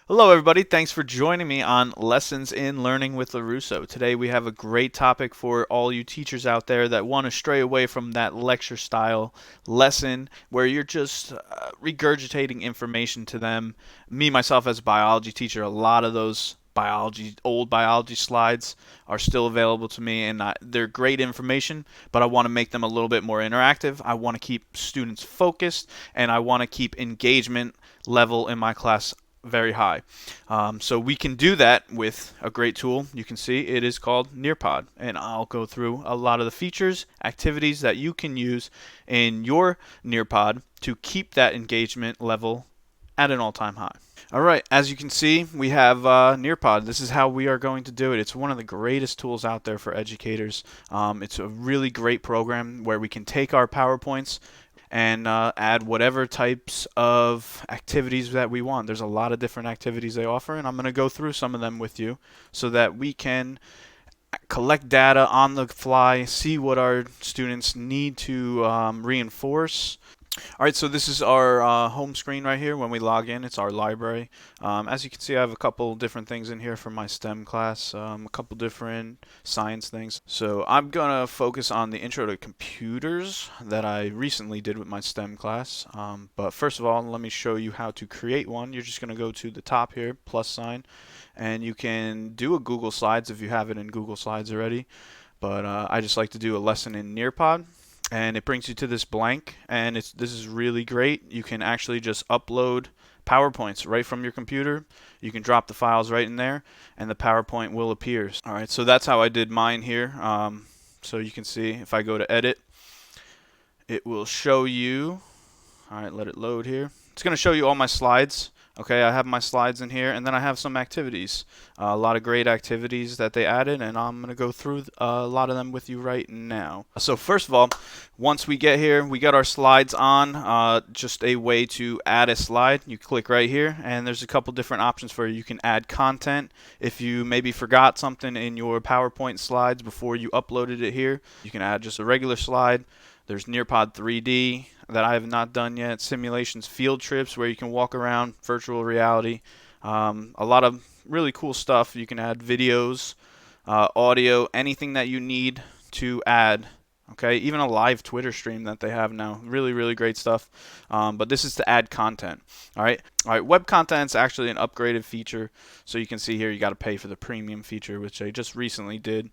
Hello, everybody. Thanks for joining me on Lessons in Learning with Lorusso. Today, we have a great topic for all you teachers out there that want to stray away from that lecture style lesson where you're just regurgitating information to them. Me, myself, as a biology teacher, a lot of those old biology slides are still available to me, and they're great information, but I want to make them a little bit more interactive. I want to keep students focused, and I want to keep engagement level in my class very high. So we can do that with a great tool. You can see it is called Nearpod, and I'll go through a lot of the features, activities that you can use in your Nearpod to keep that engagement level at an all-time high. All right, as you can see, we have Nearpod. This is how we are going to do it. It's one of the greatest tools out there for educators. It's a really great program where we can take our PowerPoints and add whatever types of activities that we want. There's a lot of different activities they offer, and I'm going to go through some of them with you so that we can collect data on the fly, see what our students need to reinforce. All right, so this is our home screen right here. When we log in, it's our library. As you can see, I have a couple different things in here for my STEM class, a couple different science things. So I'm going to focus on the intro to computers that I recently did with my STEM class. But first of all, let me show you how to create one. You're just going to go to the top here, plus sign, and you can do a Google Slides if you have it in Google Slides already. But I just like to do a lesson in Nearpod, and it brings you to this blank, and this is really great. You can actually just upload PowerPoints right from your computer. You can drop the files right in there, and the PowerPoint will appear. All right, so that's how I did mine here. So you can see if I go to edit, it will show you. All right, let it load here. It's going to show you all my slides. Okay, I have my slides in here, and then I have some activities. A lot of great activities that they added, and I'm going to go through a lot of them with you right now. So first of all, once we get here, we got our slides on. Just a way to add a slide. You click right here, and there's a couple different options for you. You can add content. If you maybe forgot something in your PowerPoint slides before you uploaded it here, you can add just a regular slide. There's Nearpod 3D that I have not done yet. Simulations, field trips where you can walk around, virtual reality. A lot of really cool stuff. You can add videos, audio, anything that you need to add. Okay, even a live Twitter stream that they have now. Really, really great stuff. But this is to add content. All right. Web content is actually an upgraded feature. So you can see here you got to pay for the premium feature, which they just recently did.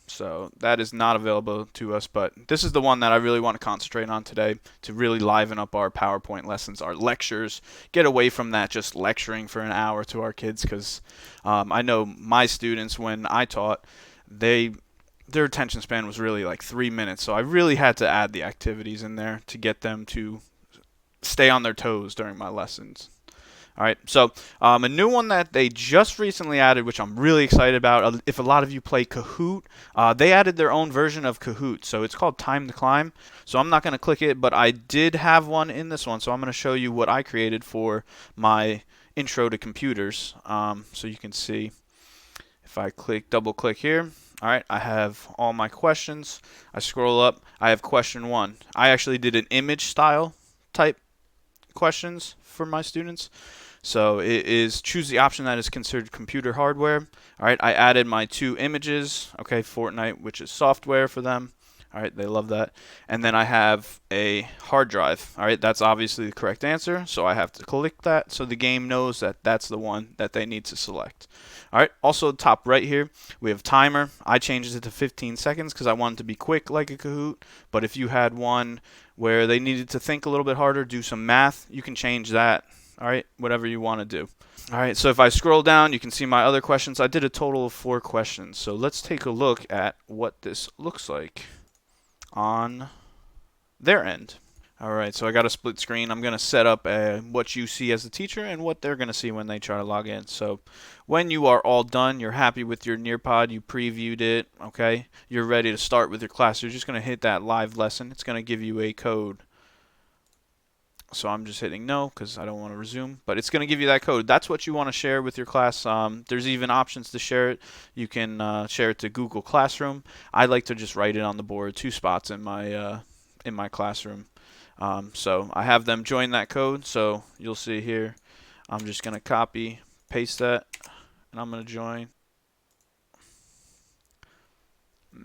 So that is not available to us, but this is the one that I really want to concentrate on today to really liven up our PowerPoint lessons, our lectures, get away from that just lecturing for an hour to our kids, because I know my students, when I taught, their attention span was really like 3 minutes, so I really had to add the activities in there to get them to stay on their toes during my lessons. All right, so a new one that they just recently added, which I'm really excited about. If a lot of you play Kahoot, they added their own version of Kahoot, so it's called Time to Climb. So I'm not going to click it, but I did have one in this one, so I'm going to show you what I created for my intro to computers. So you can see if I double click here. All right, I have all my questions. I scroll up. I have question 1. I actually did an image style type questions for my students. So it is choose the option that is considered computer hardware. All right, I added my 2 images. Okay, Fortnite, which is software for them. All right, they love that. And then I have a hard drive. All right, that's obviously the correct answer. So I have to click that so the game knows that that's the one that they need to select. All right, also top right here, we have timer. I changed it to 15 seconds because I wanted to be quick like a Kahoot. But if you had one where they needed to think a little bit harder, do some math, you can change that. All right, whatever you want to do. All right, so if I scroll down, you can see my other questions. I did a total of 4 questions. So let's take a look at what this looks like on their end. All right, so I got a split screen. I'm going to set up what you see as the teacher and what they're going to see when they try to log in. So when you are all done, you're happy with your Nearpod, you previewed it, okay? You're ready to start with your class. You're just going to hit that live lesson. It's going to give you a code. So I'm just hitting no because I don't want to resume, but it's going to give you that code. That's what you want to share with your class. There's even options to share it. You can share it to Google Classroom. I like to just write it on the board, 2 spots in my classroom. So I have them join that code. So you'll see here I'm just going to copy, paste that, and I'm going to join.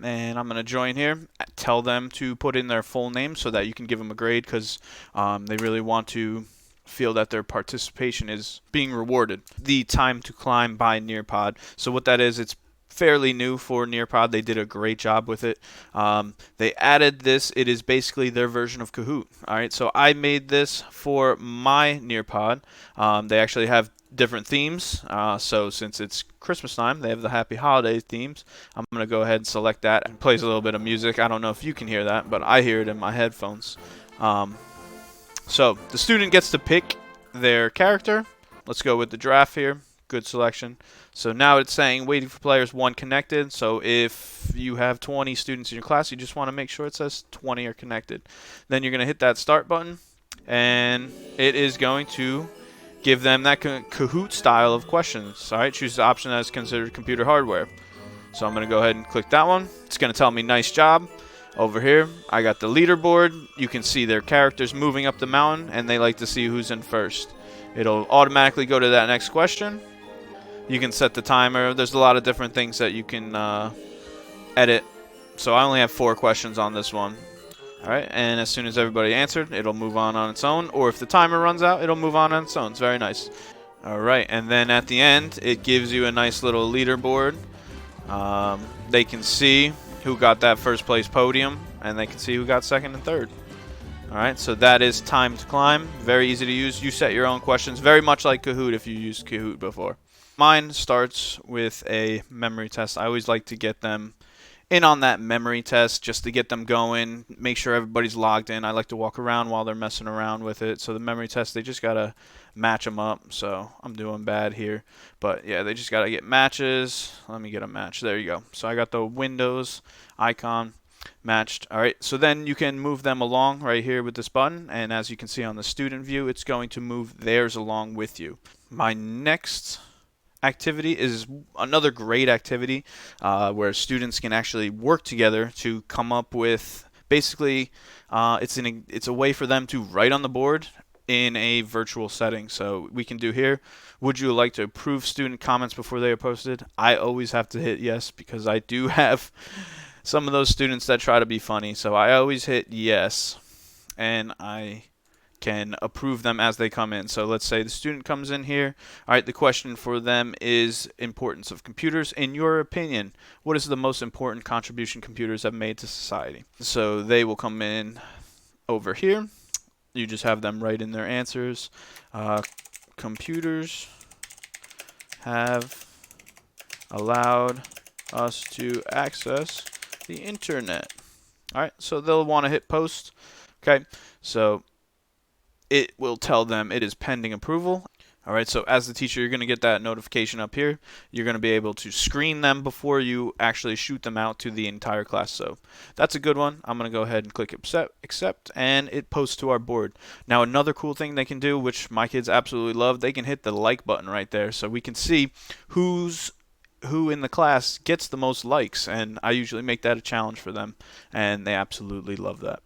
And I'm going to join here. Tell them to put in their full name so that you can give them a grade, because they really want to feel that their participation is being rewarded. The time to climb by Nearpod. So what that is, it's fairly new for Nearpod. They did a great job with it. They added this. It is basically their version of Kahoot. All right, so I made this for my Nearpod. They actually have different themes. So since it's Christmas time, they have the Happy Holidays themes. I'm going to go ahead and select that. It plays a little bit of music. I don't know if you can hear that, but I hear it in my headphones. So the student gets to pick their character. Let's go with the draft here. Good selection. So now it's saying waiting for players 1 connected. So if you have 20 students in your class, you just want to make sure it says 20 are connected. Then you're going to hit that start button, and it is going to give them that Kahoot style of questions. All right, choose the option that is considered computer hardware. So I'm going to go ahead and click that one. It's going to tell me nice job. Over here, I got the leaderboard. You can see their characters moving up the mountain, and they like to see who's in first. It'll automatically go to that next question. You can set the timer. There's a lot of different things that you can edit. So I only have 4 questions on this one. All right, and as soon as everybody answered, it'll move on its own. Or if the timer runs out, it'll move on its own. It's very nice. All right, and then at the end, it gives you a nice little leaderboard. They can see who got that first place podium, and they can see who got second and third. All right, so that is time to climb. Very easy to use. You set your own questions, very much like Kahoot if you used Kahoot before. Mine starts with a memory test. I always like to get them in on that memory test just to get them going, make sure everybody's logged in. I like to walk around while they're messing around with it. So the memory test, they just got to match them up. So I'm doing bad here. But yeah, they just got to get matches. Let me get a match. There you go. So I got the Windows icon matched. All right, so then you can move them along right here with this button. And as you can see on the student view, it's going to move theirs along with you. My next activity is another great activity where students can actually work together to come up with basically it's a way for them to write on the board in a virtual setting. So we can do here, would you like to approve student comments before they are posted? I always have to hit yes because I do have some of those students that try to be funny, so I always hit yes, and I can approve them as they come in. So let's say the student comes in here. All right, the question for them is importance of computers. In your opinion, what is the most important contribution computers have made to society? So they will come in over here. You just have them write in their answers. Computers have allowed us to access the internet. All right, so they'll want to hit post. Okay, so it will tell them it is pending approval. All right, so as the teacher, you're going to get that notification up here. You're going to be able to screen them before you actually shoot them out to the entire class. So that's a good one. I'm going to go ahead and click accept, and it posts to our board. Now, another cool thing they can do, which my kids absolutely love, they can hit the like button right there. So we can see who in the class gets the most likes, and I usually make that a challenge for them, and they absolutely love that.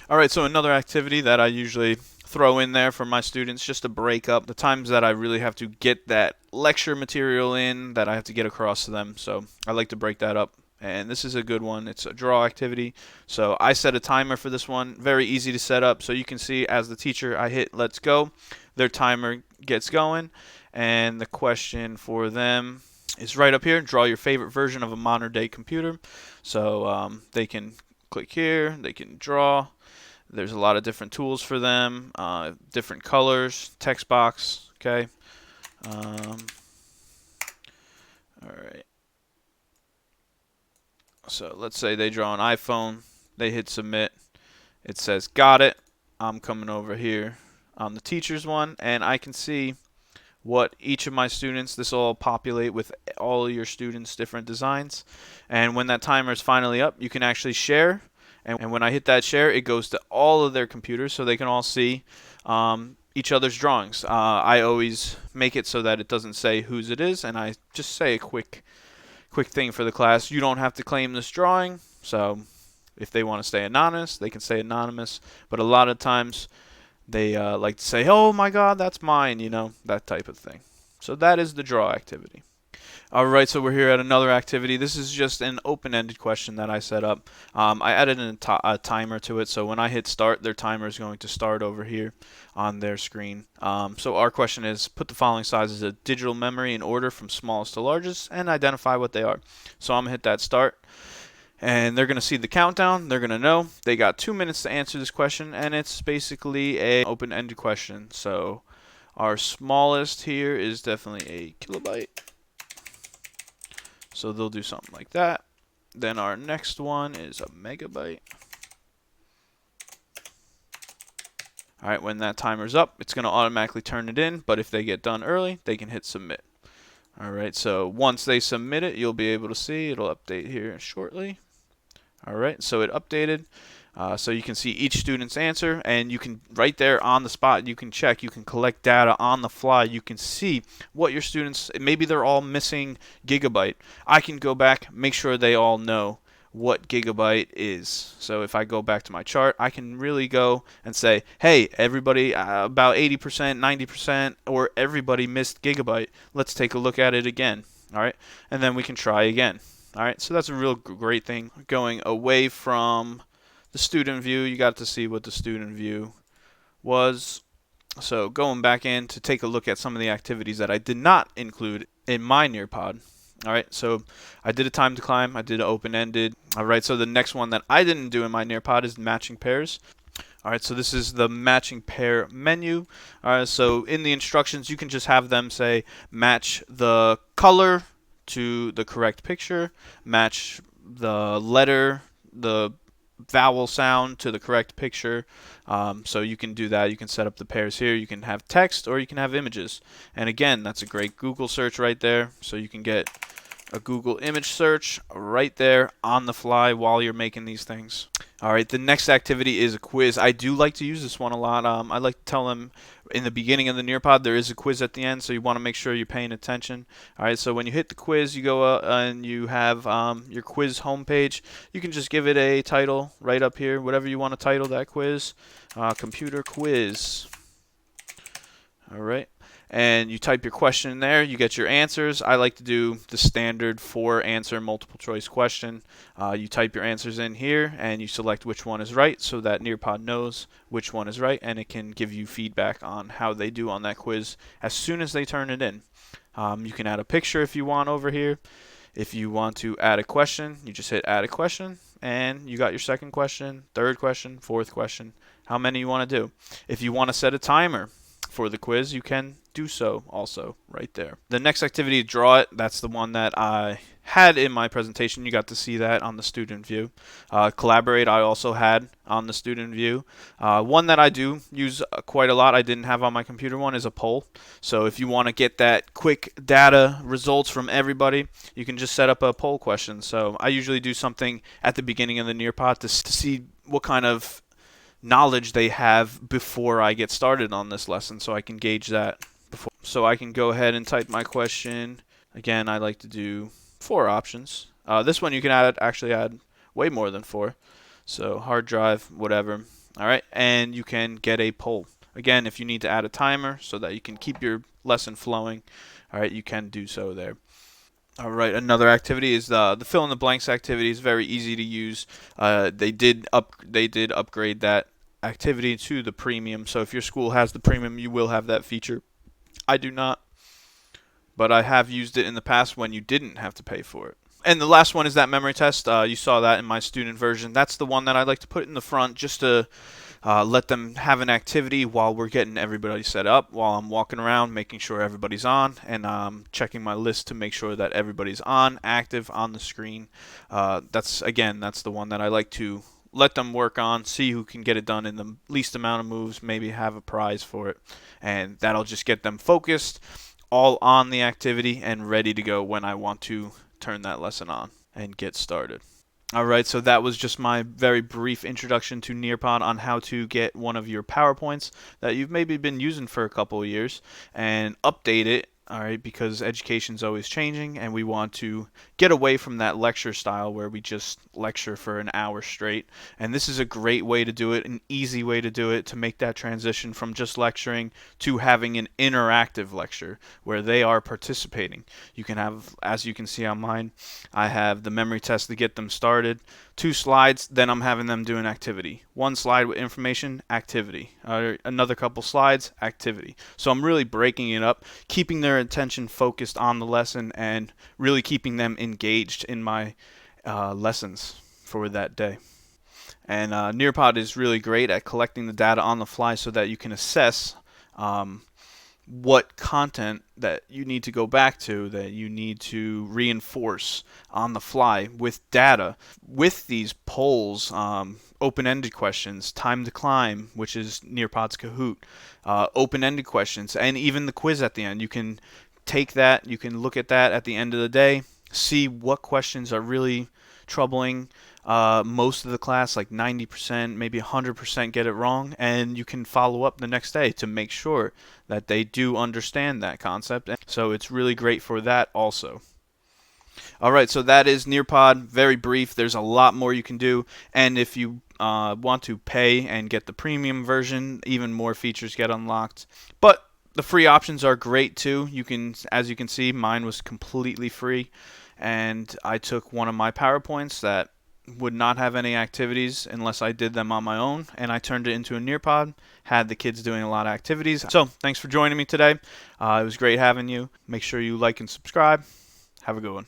All right, so another activity that I usually throw in there for my students just to break up the times that I really have to get that lecture material in that I have to get across to them. So I like to break that up, and this is a good one. It's a draw activity. So I set a timer for this one. Very easy to set up. So you can see as the teacher, I hit let's go. Their timer gets going, and the question for them is right up here. Draw your favorite version of a modern day computer. So they can click here. They can draw. There's a lot of different tools for them, different colors, text box, okay. All right. So let's say they draw an iPhone. They hit submit. It says got it. I'm coming over here on the teacher's one, and I can see what each of my students, this will all populate with all of your students' different designs. And when that timer is finally up, you can actually share. And when I hit that share, it goes to all of their computers so they can all see each other's drawings. I always make it so that it doesn't say whose it is, and I just say a quick thing for the class. You don't have to claim this drawing, so if they want to stay anonymous, they can stay anonymous. But a lot of times they like to say, "Oh my God, that's mine," that type of thing. So that is the draw activity. All right, so we're here at another activity. This is just an open-ended question that I set up. I added a timer to it, so when I hit start, their timer is going to start over here on their screen. So our question is, put the following sizes of digital memory in order from smallest to largest and identify what they are. So I'm going to hit that start, and they're going to see the countdown. They're going to know they got 2 minutes to answer this question, and it's basically an open-ended question. So our smallest here is definitely a kilobyte. So they'll do something like that. Then our next one is a megabyte. All right, when that timer's up, it's going to automatically turn it in, but if they get done early, they can hit submit. All right, so once they submit it, you'll be able to see it'll update here shortly. All right, so it updated. So you can see each student's answer, and you can, right there on the spot, you can check, you can collect data on the fly. You can see what your students, maybe they're all missing gigabyte. I can go back, make sure they all know what gigabyte is. So if I go back to my chart, I can really go and say, hey, everybody, about 80%, 90%, or everybody missed gigabyte. Let's take a look at it again. All right, and then we can try again. All right, so that's a real great thing. Going away from the student view, you got to see what the student view was. So going back in to take a look at some of the activities that I did not include in my Nearpod. All right, so I did a time to climb, I did an open-ended. All right, so the next one that I didn't do in my Nearpod is matching pairs. All right, so this is the matching pair menu. All right, so in the instructions, you can just have them say match the color to the correct picture, match the letter, the vowel sound to the correct picture. So you can do that. You can set up the pairs here. You can have text or you can have images. And again, that's a great Google search right there. So you can get a Google image search right there on the fly while you're making these things. All right, the next activity is a quiz. I do like to use this one a lot. I like to tell them in the beginning of the Nearpod there is a quiz at the end, so you want to make sure you're paying attention. All right, so when you hit the quiz, you go and you have your quiz homepage. You can just give it a title right up here, whatever you want to title that quiz. Computer quiz. All right. And you type your question in there, you get your answers. I like to do the standard 4-answer multiple choice question. You type your answers in here and you select which one is right so that Nearpod knows which one is right, and it can give you feedback on how they do on that quiz as soon as they turn it in. You can add a picture if you want over here. If you want to add a question, you just hit add a question and you got your second question, third question, fourth question, how many you want to do. If you want to set a timer for the quiz, you can do so also right there. The next activity, draw it. That's the one that I had in my presentation. You got to see that on the student view. Collaborate, I also had on the student view. One that I do use quite a lot, I didn't have on my computer one, is a poll. So if you want to get that quick data results from everybody, you can just set up a poll question. So I usually do something at the beginning of the Nearpod to see what kind of knowledge they have before I get started on this lesson, so I can gauge that before. So I can go ahead and type my question. Again, I like to do 4 options. This one you can actually add way more than 4. So hard drive, whatever. All right, and you can get a poll. Again, if you need to add a timer so that you can keep your lesson flowing, all right, you can do so there. All right, another activity is the fill in the blanks activity. Is very easy to use. They did upgrade that activity to the premium. So if your school has the premium, you will have that feature. I do not, but I have used it in the past when you didn't have to pay for it. And the last one is that memory test. You saw that in my student version. That's the one that I like to put in the front just to let them have an activity while we're getting everybody set up, while I'm walking around making sure everybody's on, and checking my list to make sure that everybody's on, active on the screen. That's the one that I like to let them work on, see who can get it done in the least amount of moves, maybe have a prize for it, and that'll just get them focused, all on the activity, and ready to go when I want to turn that lesson on and get started. All right, so that was just my very brief introduction to Nearpod on how to get one of your PowerPoints that you've maybe been using for a couple of years and update it all right, because education's always changing and we want to get away from that lecture style where we just lecture for an hour straight. And this is a great way to do it, an easy way to do it, to make that transition from just lecturing to having an interactive lecture where they are participating. You can have, as you can see on mine, I have the memory test to get them started, 2 slides, then I'm having them do an activity. 1 slide with information, activity. Another couple slides, activity. So I'm really breaking it up, keeping their attention focused on the lesson and really keeping them engaged in my lessons for that day. And Nearpod is really great at collecting the data on the fly so that you can assess what content that you need to go back to, that you need to reinforce on the fly with data. With these polls, open-ended questions, time to climb, which is Nearpod's Kahoot, open-ended questions, and even the quiz at the end. You can take that, you can look at that at the end of the day, see what questions are really troubling most of the class, like 90%, maybe 100% get it wrong, and you can follow up the next day to make sure that they do understand that concept. So it's really great for that also. All right, so that is Nearpod. Very brief. There's a lot more you can do, and if you want to pay and get the premium version, even more features get unlocked. But the free options are great too. You can, as you can see, mine was completely free, and I took one of my PowerPoints that would not have any activities unless I did them on my own, and I turned it into a Nearpod, had the kids doing a lot of activities. So thanks for joining me today. It was great having you. Make sure you like and subscribe. Have a good one.